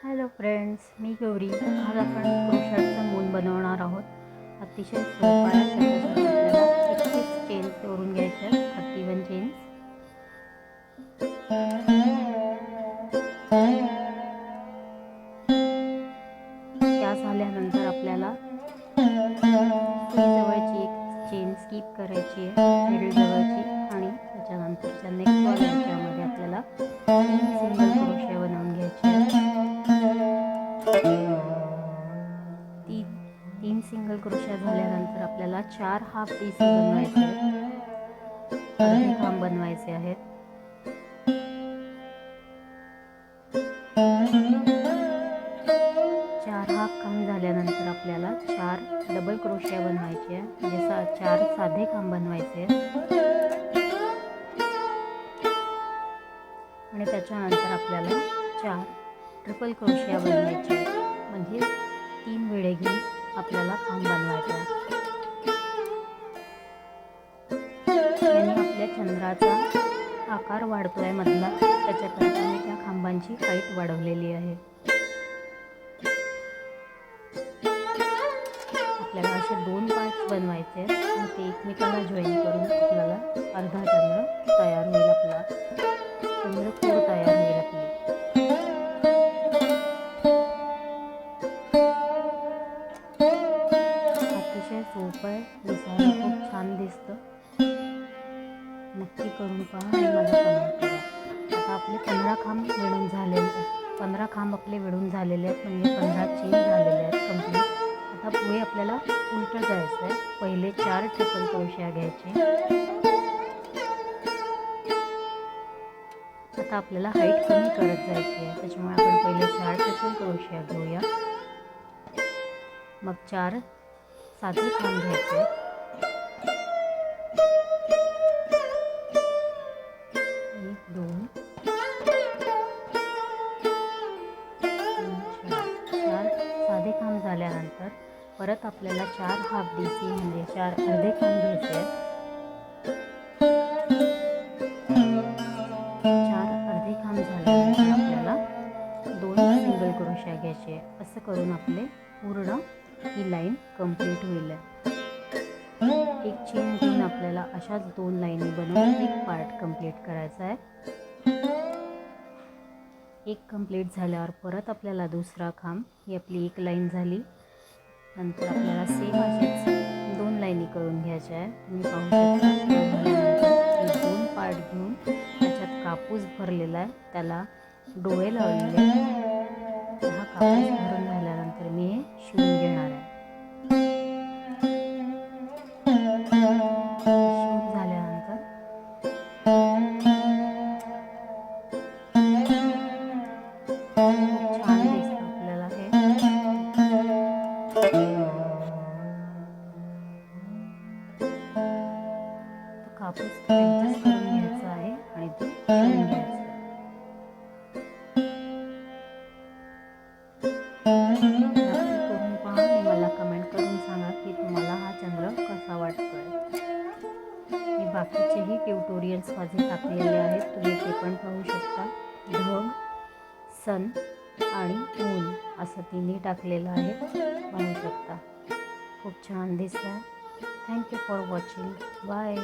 Hello friends, मी गौरी. आज आपण क्रोशाचं moon बनवणार आहोत. अतिशय सोपा आहे. त्याच्यासाठी आपल्याला 31 चेन्स तोडून घ्यायच्या आहेत. 31 चेन्स. त्या झाल्यानंतर आपल्याला सुईजवळची एक चेन स्किप करायची आहे, मिडल जवळची, आणि त्याच्यानंतरच्या नेक्स्ट वाल्या याच्यामध्ये आपल्याला 3 सिंगल क्रोशे बनवून घ्यायचे आहेत. तीन सिंगल क्रोशा झाल्यानंतर आपल्याला 4 हाफ डीसी बनवायचे आहेत, अर्धे खांब बनवायचे आहेत. 4 हाफ खांब झाल्यानंतर आपल्याला 4 डबल क्रोशा बनवायचे आहे, म्हणजे 4 साधे खांब बनवायचे आहेत. आणि त्याच्यानंतर आपल्याला 4 ट्रिपल क्रोशिया बनवायचे आहेत, म्हणजे 3 विडे घेऊन आपल्याला खांब बनवायचा आहे. याने आपल्या चंद्राचा आकार वाढतोय मधला, त्याच्याकरता मी त्या खांबांची हाईट वाढवलेली आहे. आपल्याला असे 2 पार्ट्स बनवायचे आहेत आणि ते एकमेकाला जॉईन करून आपल्याला अर्धा चंद्र तयार होईल. आपला चंद्रकोर तयार होईल आपली. अतिशय सोपं आहे, दिसायला खूप छान दिसतं. नक्की करून पहा आणि मला कमेंट करा. आता आपले 15 खांब विणून झालेले आहेत. 15 खांब आपले विणून झालेले आहेत, म्हणजे 15 चेन झालेले आहेत कंप्लीट. आता पुढे आपल्याला उलटं जायचं आहे. पहिले 4 ट्रिपल क्रोशिया घ्यायचे. आता आपल्याला हाईट कमी करत जायची आहे, त्याच्यामुळे आपण पहिले 4 ट्रिपल क्रोशिया घेऊया. मग 4 साधे खांब घ्यायचे. 1 2 3 4 साधे खांब झाल्यानंतर परत आपल्याला 4 हाफ डीसी, म्हणजे 4 अर्धे खांब घ्यायचे आहेत. 4 अर्धे खांब झाल्यानंतर आपल्याला 2 सिंगल क्रोशिया घ्यायचे. असं करून आपले पूर्ण ही लाईन कंप्लीट होईल. एक चेन घेऊन आपल्याला अशाच 2 लाईनी बनवून एक पार्ट कंप्लीट करायचा आहे. एक कंप्लीट झाल्यावर परत आपल्याला दुसरा खांब, ही आपली एक लाईन झाली. नंतर आपल्याला सेम असेच 2 लाईनी करून घ्यायच्या आहे. तुम्ही पाहू शकता. झाल्यानंतर 2 पार्ट घेऊन त्याच्यात कापूस भरलेला आहे, त्याला डोळे लावलेले. हा कापूस भरून झाल्यानंतर मी हे शिवून घेणार आहे. शिवून झाल्यानंतर खूप छान दिसतं आपल्याला हे. कापूस ॲडजस्ट करून घ्यायचा आहे आणि ते शिवून घ्यायचं आहे. नक्की करून पहा आणि मला कमेंट करून सांगा की तुम्हाला हा चंद्र कसा वाटतोय. मी बाकीचेही ट्युटोरियल्स माझे टाकलेले आहेत, तुम्ही ते पण पाहू शकता. ढग, सन आणि मून असं तिन्ही टाकलेलं आहे, पाहू शकता. खूप छान दिसतं. Thank you for watching. बाय.